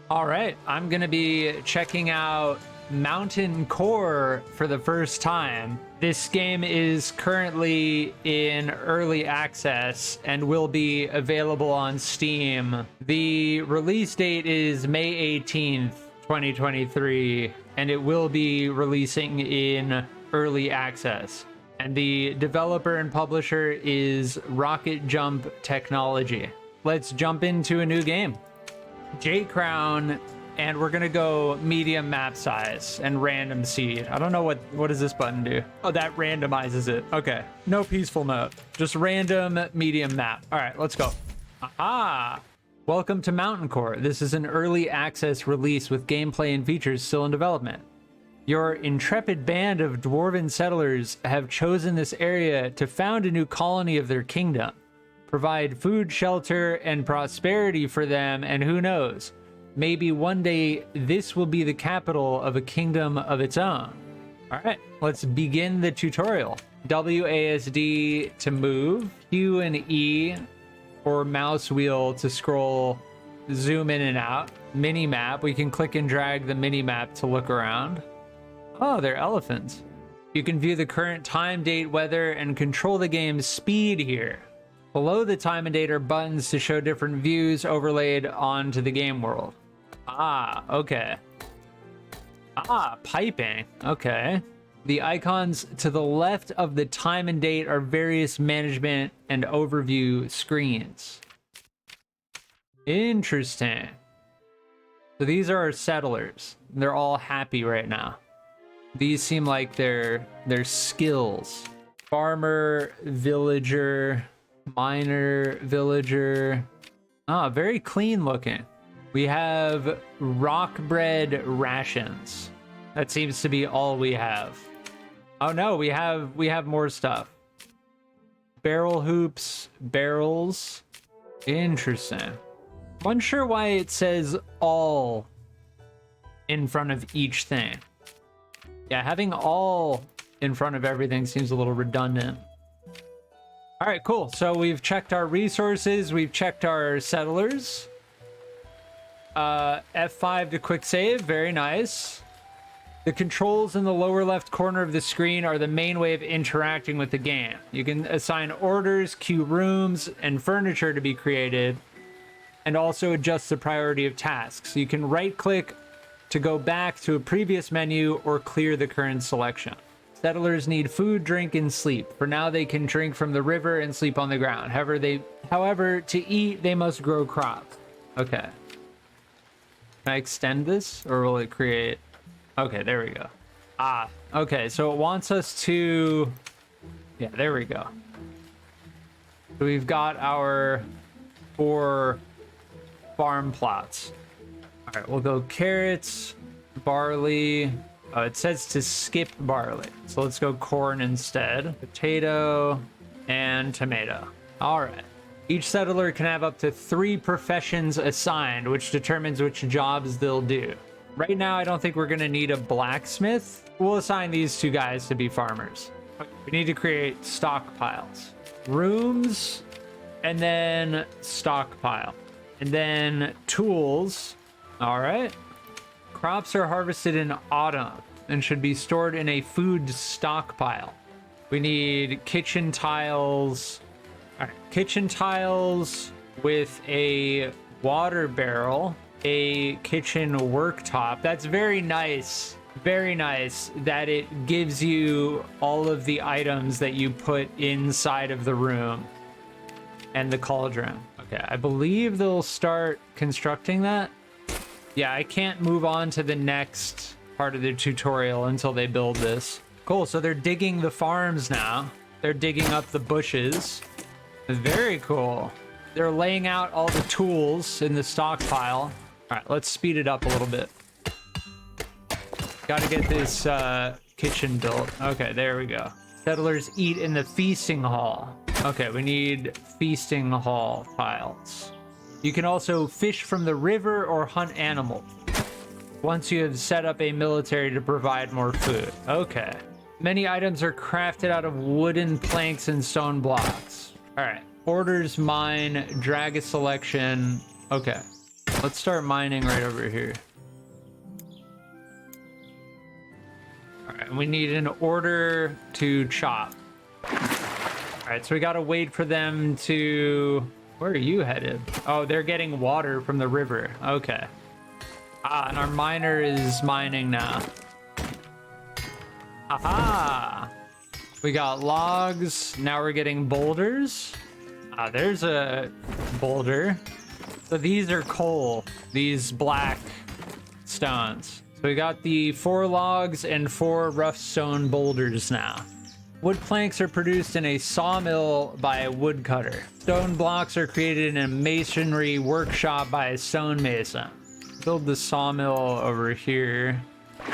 All right, I'm gonna be checking out Mountaincore for the first time. This game is currently in early access and will be available on Steam. The release date is May 18th, 2023, and it will be releasing in early access. And the developer and publisher is Rocket Jump Technology. Let's jump into a new game. Jaykrown, and we're gonna go medium map size and random seed. I don't know what does this button do? Oh, that randomizes it. Okay, no peaceful mode, just random medium map. All right, let's go. Aha! Welcome to Mountaincore. This is an early access release with gameplay and features still in development. Your intrepid band of dwarven settlers have chosen this area to found a new colony of their kingdom. Provide food, shelter, and prosperity for them, and who knows, maybe one day this will be the capital of a kingdom of its own. All right, let's begin the tutorial. WASD to move, Q and E or mouse wheel to scroll, zoom in and out. Mini map, we can click and drag the mini map to look around. Oh, they're elephants. You can view the current time, date, weather, and control the game's speed here. Below the time and date are buttons to show different views overlaid onto the game world. Ah, okay. Ah, piping. Okay. The icons to the left of the time and date are various management and overview screens. Interesting. So these are our settlers. They're all happy right now. These seem like their skills. Farmer, villager, miner, villager. Ah, very clean looking. We have rock bread rations. That seems to be all we have. Oh no, we have more stuff. Barrel hoops, barrels. Interesting. I'm unsure why it says all in front of each thing. Yeah, having all in front of everything seems a little redundant. All right, cool. So we've checked our resources. We've checked our settlers. F5 to quick save. Very nice. The controls in the lower left corner of the screen are the main way of interacting with the game. You can assign orders, queue rooms, and furniture to be created, and also adjust the priority of tasks. You can right-click to go back to a previous menu or clear the current selection. Settlers need food, drink, and sleep. For now, they can drink from the river and sleep on the ground. However, to eat, they must grow crops. Okay. Can I extend this, or will it create? Okay, there we go. Ah, okay, so it wants us to... Yeah, there we go. So we've got our 4 farm plots. All right, we'll go carrots, barley. Oh, it says to skip barley. So let's go corn instead. Potato and tomato. All right. Each settler can have up to 3 professions assigned, which determines which jobs they'll do. Right now, I don't think we're going to need a blacksmith. We'll assign these 2 guys to be farmers. We need to create stockpiles. Rooms, and then stockpile. And then tools. All right. Crops are harvested in autumn and should be stored in a food stockpile. We need kitchen tiles. All right. Kitchen tiles with a water barrel. A kitchen worktop. That's very nice. Very nice that it gives you all of the items that you put inside of the room and the cauldron. Okay, I believe they'll start constructing that. Yeah, I can't move on to the next part of the tutorial until they build this. Cool, so they're digging the farms now. They're digging up the bushes. Very cool. They're laying out all the tools in the stockpile. All right, let's speed it up a little bit. Got to get this kitchen built. Okay, there we go. Settlers eat in the feasting hall. Okay, we need feasting hall tiles. You can also fish from the river or hunt animals once you have set up a military to provide more food. Okay. Many items are crafted out of wooden planks and stone blocks. All right. Orders, mine, drag a selection. Okay. Let's start mining right over here. All right, we need an order to chop. All right, so we gotta wait for them to... Where are you headed? Oh, they're getting water from the river. Okay. Ah, and our miner is mining now. Aha! We got logs. Now we're getting boulders. Ah, there's a boulder. So these are coal, these black stones. So we got the 4 logs and 4 rough stone boulders now. Wood planks are produced in a sawmill by a woodcutter. Stone blocks are created in a masonry workshop by a stonemason. Build the sawmill over here.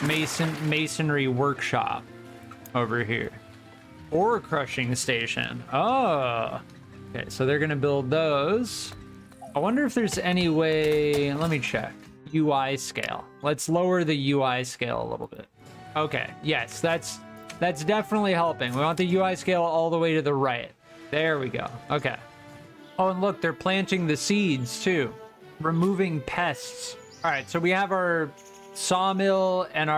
Masonry workshop over here. Ore crushing station. Oh. Okay, so they're gonna build those. I wonder if there's any way... Let me check. UI scale. Let's lower the UI scale a little bit. Okay, yes, that's definitely helping. We want the UI scale all the way to the right. There we go. Okay. Oh, and look, they're planting the seeds too. Removing pests. All right, so we have our sawmill and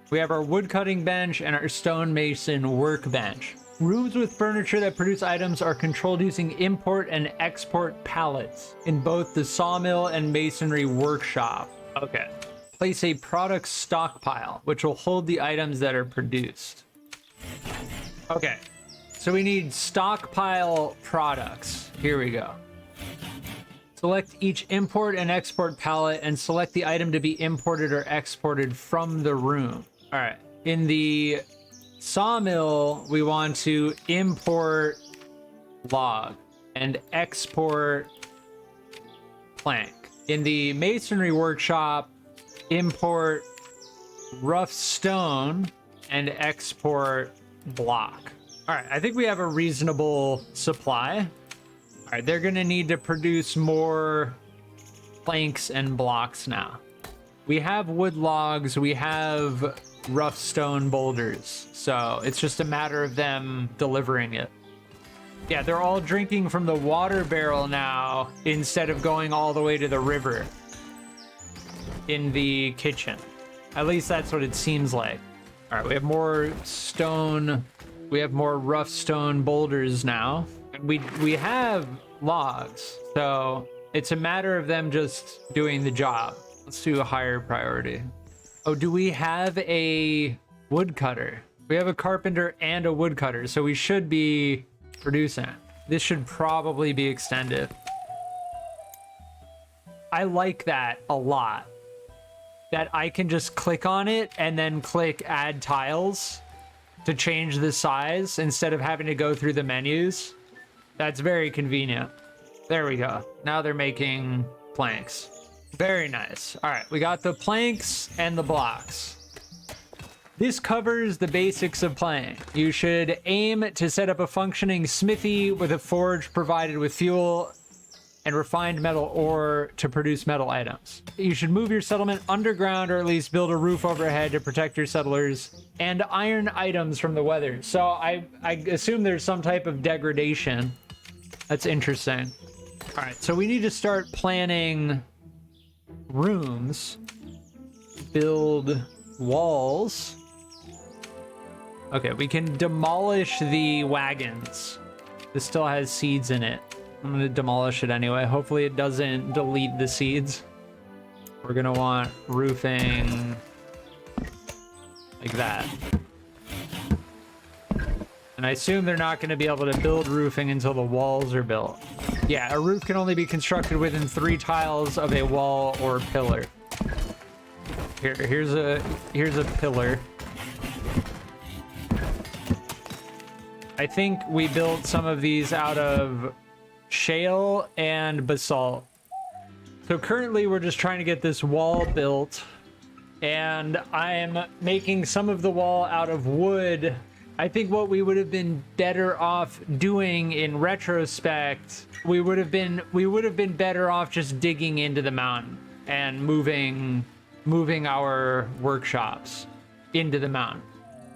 we have our wood cutting bench and our stonemason workbench. Rooms with furniture that produce items are controlled using import and export pallets in both the sawmill and masonry workshop. Okay. Place a product stockpile, which will hold the items that are produced. Okay. So we need stockpile products. Here we go. Select each import and export pallet and select the item to be imported or exported from the room. All right. In the sawmill, we want to import log and export plank. In the masonry workshop, import rough stone and export block. All right, I think we have a reasonable supply. All right, they're gonna need to produce more planks and blocks now. We have wood logs, we have rough stone boulders, so it's just a matter of them delivering it. Yeah, they're all drinking from the water barrel now instead of going all the way to the river in the kitchen. At least that's what it seems like. All right, we have more stone, we have more rough stone boulders now. We have logs, so it's a matter of them just doing the job. Let's do a higher priority. Oh, do we have a woodcutter? We have a carpenter and a woodcutter, so we should be producing. This should probably be extended. I like that a lot. That I can just click on it and then click add tiles to change the size instead of having to go through the menus. That's very convenient. There we go. Now they're making planks. Very nice. All right, we got the planks and the blocks. This covers the basics of playing. You should aim to set up a functioning smithy with a forge provided with fuel and refined metal ore to produce metal items. You should move your settlement underground or at least build a roof overhead to protect your settlers and iron items from the weather. So I assume there's some type of degradation. That's interesting. All right, so we need to start planning rooms, build walls. Okay, we can demolish the wagons. This still has seeds in it. I'm gonna demolish it anyway. Hopefully it doesn't delete the seeds. We're gonna want roofing like that. And I assume they're not gonna be able to build roofing until the walls are built. Yeah, a roof can only be constructed within 3 tiles of a wall or pillar. Here's a pillar. I think we built some of these out of shale and basalt. So currently we're just trying to get this wall built, and I am making some of the wall out of wood. I think what we would have been better off doing in retrospect, we would have been better off just digging into the mountain and moving our workshops into the mountain.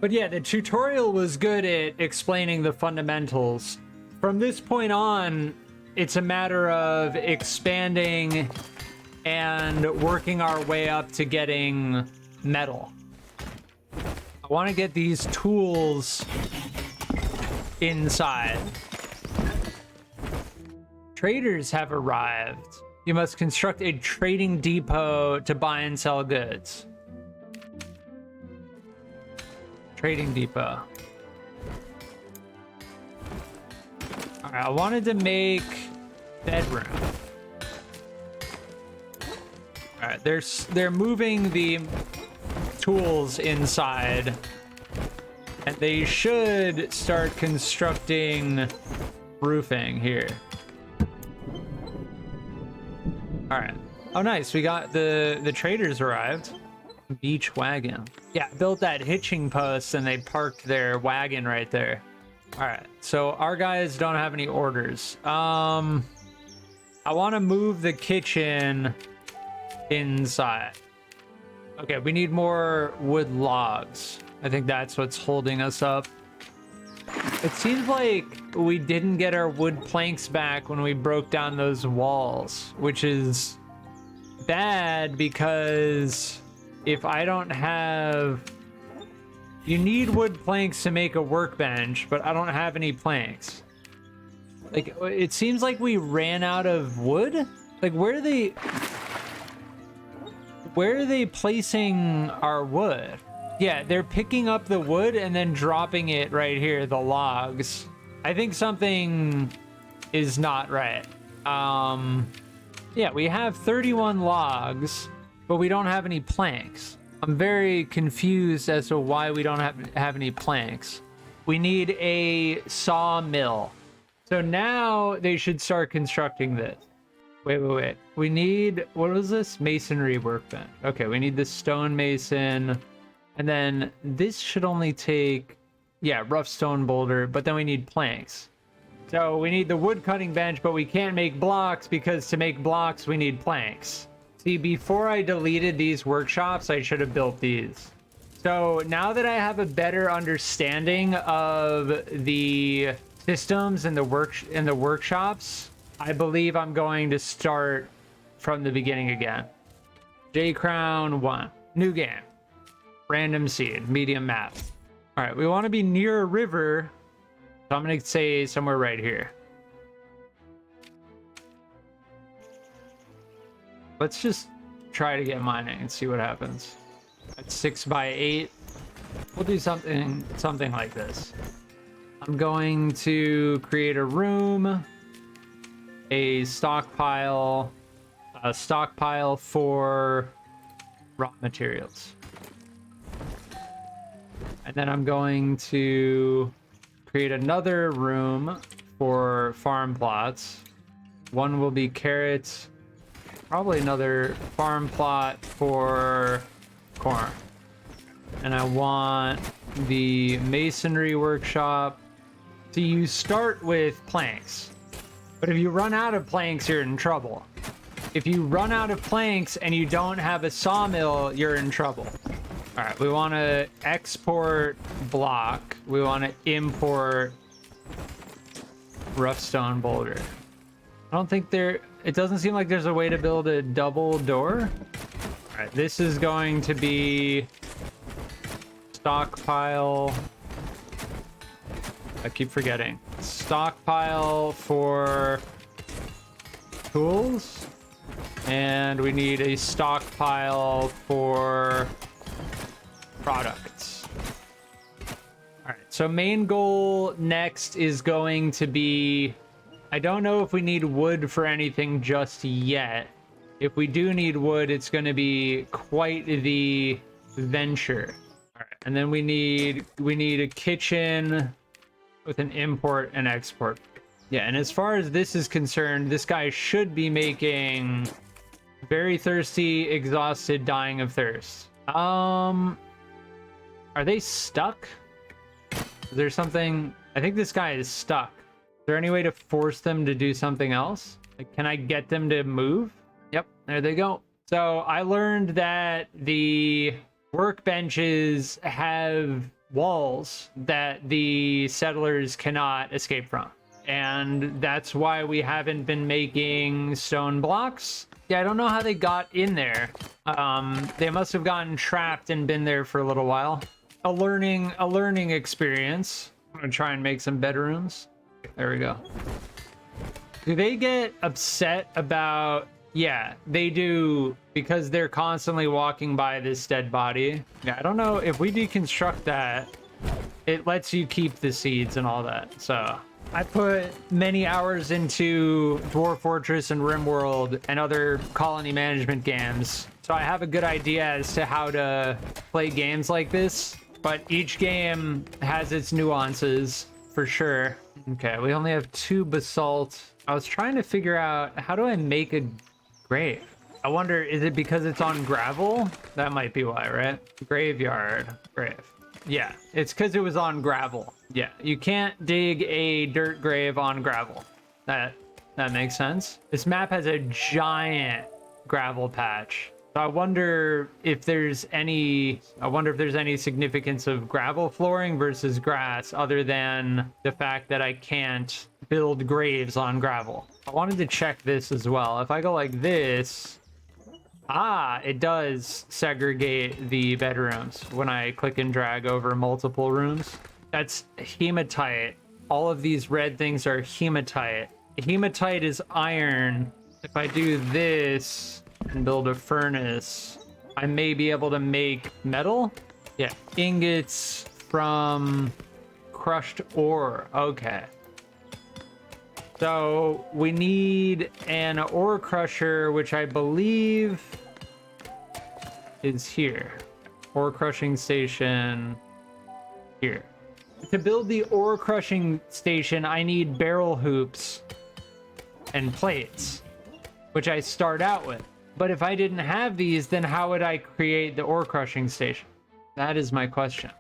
But yeah, the tutorial was good at explaining the fundamentals. From this point on, it's a matter of expanding and working our way up to getting metal. I want to get these tools inside. Traders have arrived. You must construct a trading depot to buy and sell goods. Trading depot. All right, I wanted to make bedroom. All right, they're moving the tools inside, and they should start constructing roofing here. All right. Oh, nice. We got the traders arrived. Beach wagon. Yeah, built that hitching post and they parked their wagon right there. All right. So our guys don't have any orders. I want to move the kitchen inside. Okay, we need more wood logs. I think that's what's holding us up. It seems like we didn't get our wood planks back when we broke down those walls, which is bad because if I don't have... You need wood planks to make a workbench, but I don't have any planks. Like, it seems like we ran out of wood? Like, where are they placing our wood? Yeah, they're picking up the wood and then dropping it right here, the logs. I think something is not right. Yeah, we have 31 logs, but we don't have any planks. I'm very confused as to why we don't have any planks. We need a sawmill. So now they should start constructing this. Wait. We need, what was this? Masonry workbench. Okay, we need the stone mason. And then this should only take, yeah, rough stone boulder, but then we need planks. So we need the wood cutting bench, but we can't make blocks because to make blocks, we need planks. See, before I deleted these workshops, I should have built these. So now that I have a better understanding of the systems and the workshops, I believe I'm going to start from the beginning again. Jaykrown 1, new game. Random seed, medium map. All right, we want to be near a river, so I'm going to say somewhere right here. Let's just try to get mining and see what happens. At 6 by 8, we'll do something like this. I'm going to create a room, a stockpile for raw materials. And then I'm going to create another room for farm plots. One will be carrots, probably another farm plot for corn. And I want the masonry workshop. So you start with planks, but if you run out of planks, you're in trouble. If you run out of planks and you don't have a sawmill, you're in trouble. All right, we want to export block. We want to import rough stone boulder. I don't think it doesn't seem like there's a way to build a double door. All right, this is going to be stockpile. I keep forgetting. Stockpile for tools. And we need a stockpile for products. All right, so main goal next is going to be, I don't know if we need wood for anything just yet. If we do need wood, it's going to be quite the venture. All right, and then we need a kitchen with an import and export. Yeah, and as far as this is concerned, this guy should be making very thirsty, exhausted, dying of thirst. Are they stuck? Is there something? I think this guy is stuck. Is there any way to force them to do something else? Like, can I get them to move? Yep, there they go. So I learned that the workbenches have walls that the settlers cannot escape from. and that's why we haven't been making stone blocks. Yeah, I don't know how they got in there. They must have gotten trapped and been there for a little while. A learning experience. I'm gonna try and make some bedrooms. There we go. Do they get upset about... Yeah, they do, because they're constantly walking by this dead body. Yeah, I don't know if we deconstruct that, it lets you keep the seeds and all that. So I put many hours into Dwarf Fortress and RimWorld and other colony management games, so I have a good idea as to how to play games like this, but each game has its nuances for sure. Okay, we only have 2 basalt. I was trying to figure out, how do I make a grave? I wonder, is it because it's on gravel? That might be why, right? Graveyard, grave. Yeah, it's because it was on gravel. Yeah, you can't dig a dirt grave on gravel. That makes sense. This map has a giant gravel patch. So I wonder if there's any significance of gravel flooring versus grass, other than the fact that I can't build graves on gravel. I wanted to check this as well. If I go like this, it does segregate the bedrooms when I click and drag over multiple rooms. That's hematite. All of these red things are hematite. Hematite is iron. If I do this and build a furnace, I may be able to make metal. Yeah, ingots from crushed ore. Okay. So we need an ore crusher, which I believe is here. Ore crushing station here. To build the ore crushing station, I need barrel hoops and plates, which I start out with. But if I didn't have these, then how would I create the ore crushing station? That is my question.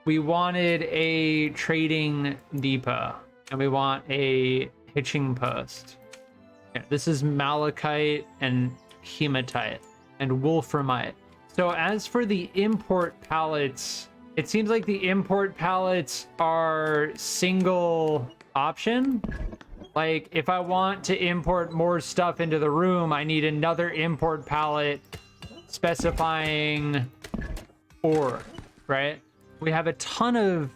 We wanted a trading depot, and we want a hitching post. Yeah, this is malachite and hematite and wolframite. So as for the import pallets, it seems like the import pallets are single option. Like, if I want to import more stuff into the room, I need another import pallet specifying ore, right? We have a ton of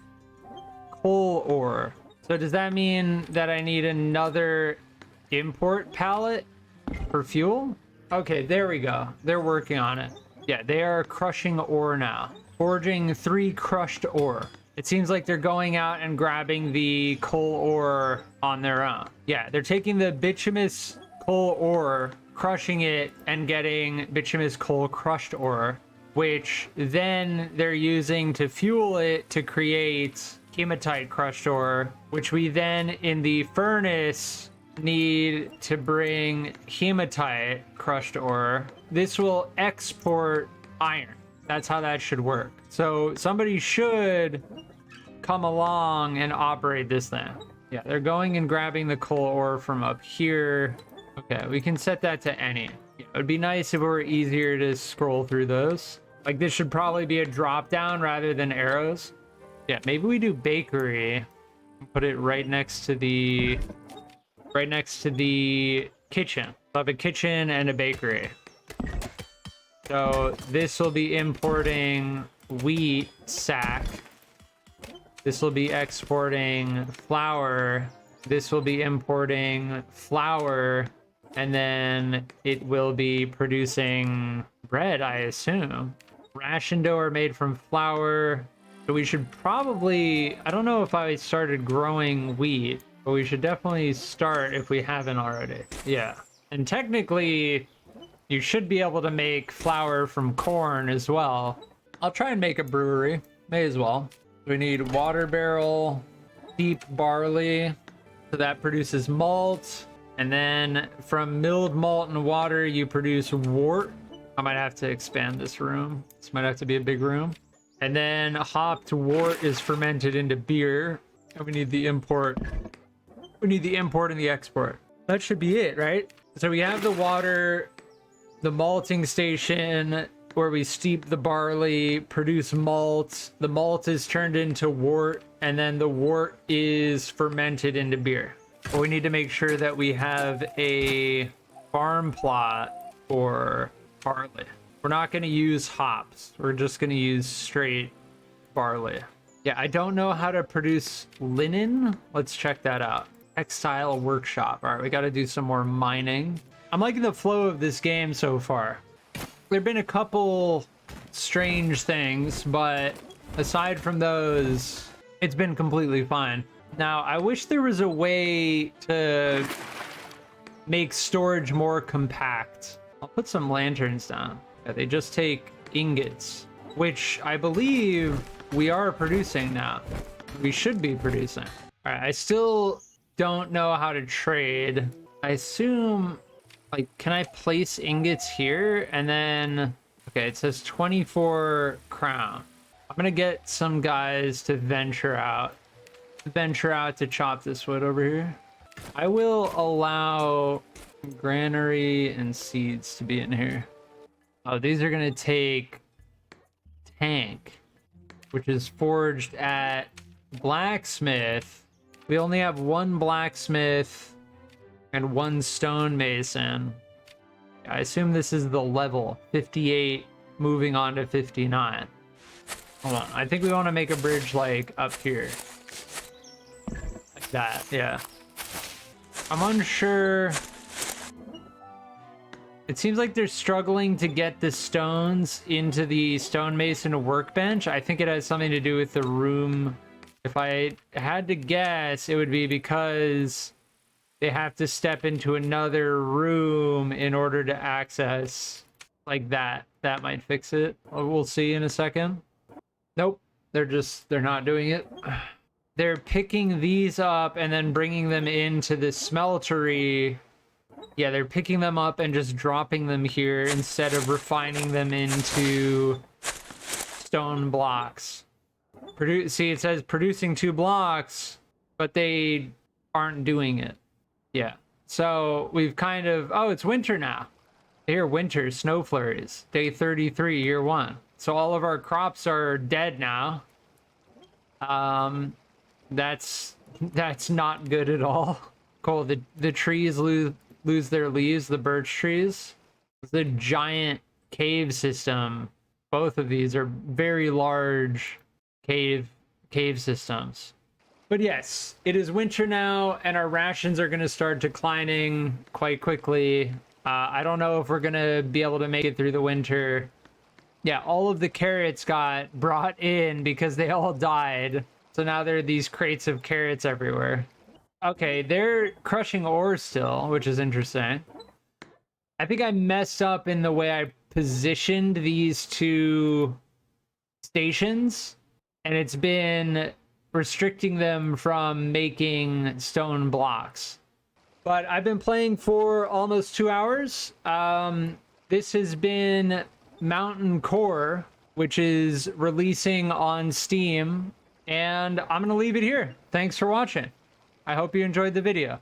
coal ore. So does that mean that I need another import pallet for fuel? Okay, there we go. They're working on it. Yeah, they are crushing ore now. Forging 3 crushed ore. It seems like they're going out and grabbing the coal ore on their own. Yeah, they're taking the bituminous coal ore, crushing it, and getting bituminous coal crushed ore, which then they're using to fuel it to create hematite crushed ore, which we then in the furnace need to bring hematite crushed ore. This will export iron. That's how that should work. So somebody should come along and operate this thing. Yeah, they're going and grabbing the coal ore from up here. Okay, we can set that to any. It would be nice if it were easier to scroll through those. Like, this should probably be a drop down rather than arrows. Yeah, maybe we do bakery. Put it right next to the kitchen. We'll have a kitchen and a bakery. So this will be importing wheat sack. This will be exporting flour. This will be importing flour. And then it will be producing bread, I assume. Ration dough are made from flour. So we should probably... I don't know if I started growing wheat, but we should definitely start if we haven't already. Yeah. And technically, you should be able to make flour from corn as well. I'll try and make a brewery. May as well. We need water barrel, deep barley. So that produces malt. And then from milled malt and water, you produce wort. I might have to expand this room. This might have to be a big room. And then hopped wort is fermented into beer. And we need the import. We need the import and the export. That should be it, right? So we have the water, the malting station where we steep the barley, produce malt. The malt is turned into wort, and then the wort is fermented into beer. But we need to make sure that we have a farm plot for barley. We're not going to use hops. We're just going to use straight barley. Yeah, I don't know how to produce linen. Let's check that out. Textile workshop. All right, we got to do some more mining. I'm liking the flow of this game so far. There have been a couple strange things, but aside from those, it's been completely fine. Now, I wish there was a way to make storage more compact. I'll put some lanterns down. Yeah, they just take ingots, which I believe we are producing now. We should be producing. All right, I still don't know how to trade. I assume, like, can I place ingots here? And then, okay, it says 24 crown. I'm gonna get some guys to venture out to chop this wood over here. I will allow granary and seeds to be in here. Oh, these are gonna take tank, which is forged at blacksmith. We only have one blacksmith and one stonemason. I assume this is the level 58 moving on to 59. Hold on, I think we want to make a bridge like up here, like that. Yeah, I'm unsure. It seems like they're struggling to get the stones into the stonemason workbench. I think it has something to do with the room. If I had to guess, it would be because they have to step into another room in order to access like that. That might fix it. We'll see in a second. Nope, they're not doing it. They're picking these up and then bringing them into the smeltery. Yeah, they're picking them up and just dropping them here instead of refining them into stone blocks. See, it says producing 2 blocks, but they aren't doing it. Yeah, so we've kind of... Oh, it's winter now. Here, winter, snow flurries. Day 33, year 1. So all of our crops are dead now. That's not good at all. Cool, the trees lose their leaves, the birch trees. The giant cave system. Both of these are very large cave systems. But yes, it is winter now, and our rations are going to start declining quite quickly. I don't know if we're going to be able to make it through the winter. Yeah, all of the carrots got brought in because they all died. So now there are these crates of carrots everywhere. Okay, they're crushing ore still, which is interesting. I think I messed up in the way I positioned these 2 stations, and it's been restricting them from making stone blocks. But I've been playing for almost 2 hours. This has been Mountaincore, which is releasing on Steam, and I'm gonna leave it here. Thanks for watching. I hope you enjoyed the video.